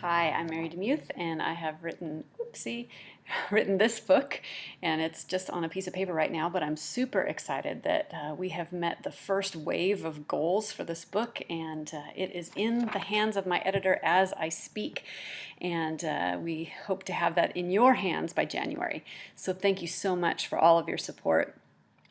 Hi, I'm Mary DeMuth, and I have written this book, and it's just on a piece of paper right now, but I'm super excited that we have met the first wave of goals for this book, and it is in the hands of my editor as I speak, and we hope to have that in your hands by January. So thank you so much for all of your support.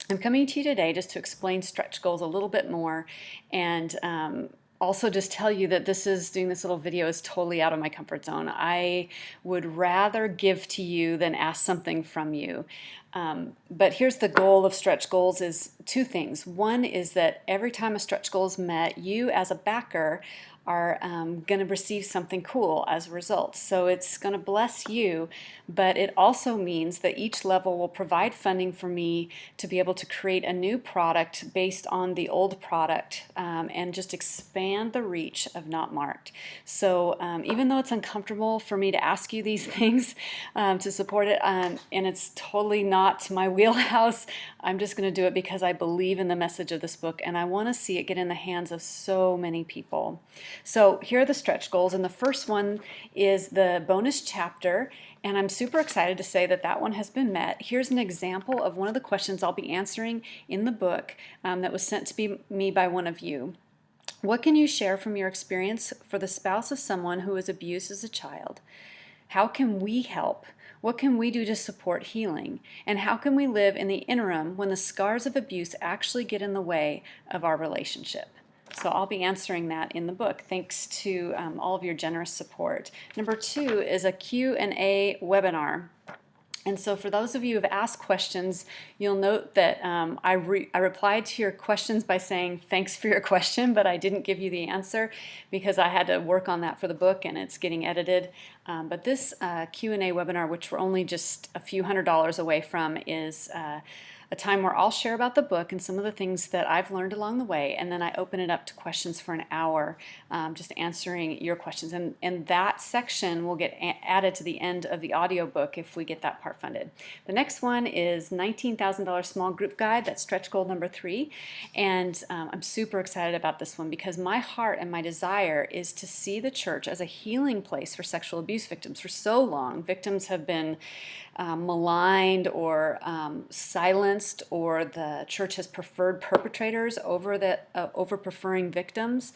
I'm coming to you today just to explain stretch goals a little bit more, and also just tell you that doing this little video is totally out of my comfort zone. I would rather give to you than ask something from you. But here's the goal of stretch goals is two things. One is that every time a stretch goal is met, you as a backer are going to receive something cool as a result. So it's going to bless you, but it also means that each level will provide funding for me to be able to create a new product based on the old product and just expand the reach of Not Marked. So even though it's uncomfortable for me to ask you these things to support it, and it's totally not my wheelhouse, I'm just going to do it because I believe in the message of this book and I want to see it get in the hands of so many people. So here are the stretch goals, and the first one is the bonus chapter, and I'm super excited to say that that one has been met. Here's an example of one of the questions I'll be answering in the book that was sent to me by one of you. What can you share from your experience for the spouse of someone who was abused as a child? How can we help? What can we do to support healing? And how can we live in the interim when the scars of abuse actually get in the way of our relationship? So I'll be answering that in the book, thanks to all of your generous support. Number 2 is a Q&A webinar. And so for those of you who have asked questions, you'll note that I replied to your questions by saying, thanks for your question, but I didn't give you the answer because I had to work on that for the book and it's getting edited. But this Q&A webinar, which we're only just a few $100s away from, is a time where I'll share about the book and some of the things that I've learned along the way, and then I open it up to questions for an hour, just answering your questions. And that section will get added to the end of the audiobook if we get that part funded. The next one is $19,000 small group guide. That's stretch goal number 3. And I'm super excited about this one because my heart and my desire is to see the church as a healing place for sexual abuse victims. For so long, victims have been maligned or silenced, or the church has preferred perpetrators over preferring victims.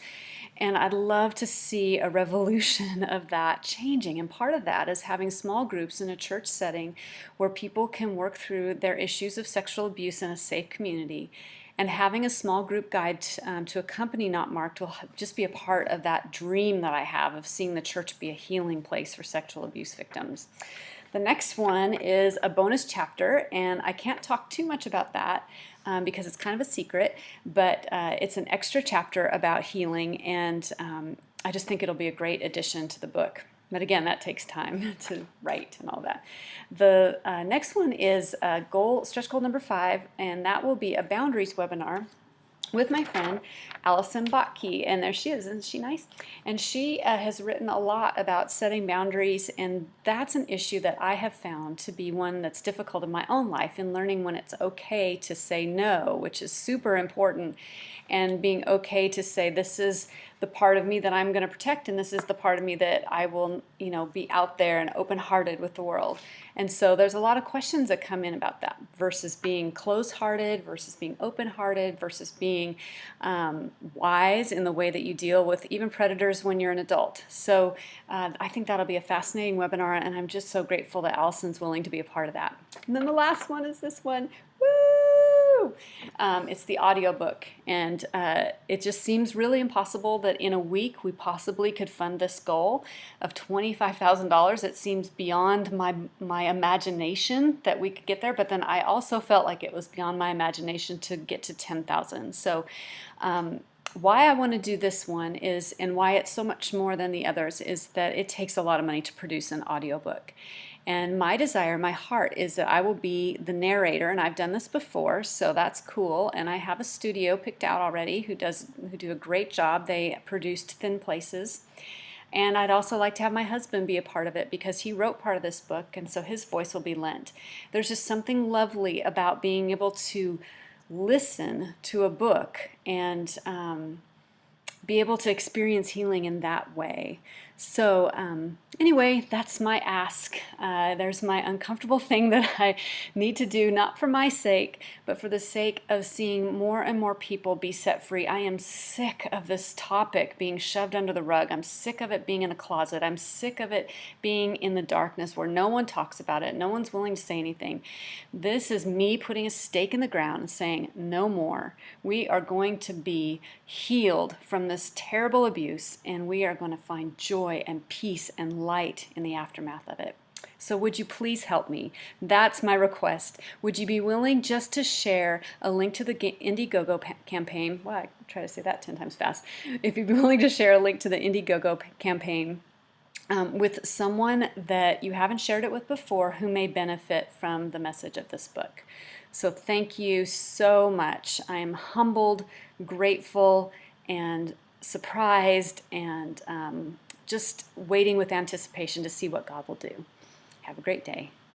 And I'd love to see a revolution of that changing. And part of that is having small groups in a church setting where people can work through their issues of sexual abuse in a safe community. And having a small group guide to accompany Not Marked will just be a part of that dream that I have of seeing the church be a healing place for sexual abuse victims. The next one is a bonus chapter, and I can't talk too much about that because it's kind of a secret, but it's an extra chapter about healing, and I just think it'll be a great addition to the book. But again, that takes time to write and all that. The next one is stretch goal number 5, and that will be a boundaries webinar with my friend Allison Botke, and there she is. Isn't she nice? And she has written a lot about setting boundaries, and that's an issue that I have found to be one that's difficult in my own life, in learning when it's okay to say no, which is super important, and being okay to say this is the part of me that I'm going to protect, and this is the part of me that I will, be out there and open-hearted with the world. And so there's a lot of questions that come in about that, versus being close-hearted, versus being open-hearted, versus being wise in the way that you deal with even predators when you're an adult. So I think that'll be a fascinating webinar, and I'm just so grateful that Allison's willing to be a part of that. And then the last one is this one. Woo! It's the audiobook, and it just seems really impossible that in a week we possibly could fund this goal of $25,000. It seems beyond my imagination that we could get there, but then I also felt like it was beyond my imagination to get to 10,000. So why I want to do this one is, and why it's so much more than the others, is that it takes a lot of money to produce an audiobook. And my desire, my heart, is that I will be the narrator, and I've done this before, so that's cool. And I have a studio picked out already who do a great job. They produced Thin Places. And I'd also like to have my husband be a part of it because he wrote part of this book, and so his voice will be lent. There's just something lovely about being able to listen to a book and be able to experience healing in that way. So anyway, that's my ask. There's my uncomfortable thing that I need to do, not for my sake, but for the sake of seeing more and more people be set free. I am sick of this topic being shoved under the rug. I'm sick of it being in a closet. I'm sick of it being in the darkness where no one talks about it. No one's willing to say anything. This is me putting a stake in the ground and saying, no more. We are going to be healed from this terrible abuse, and we are going to find joy and peace and light in the aftermath of it. So would you please help me? That's my request. Would you be willing just to share a link to the Indiegogo campaign? Well, I try to say that 10 times fast. If you'd be willing to share a link to the Indiegogo campaign with someone that you haven't shared it with before who may benefit from the message of this book. So thank you so much. I am humbled, grateful, and surprised, and just waiting with anticipation to see what God will do. Have a great day.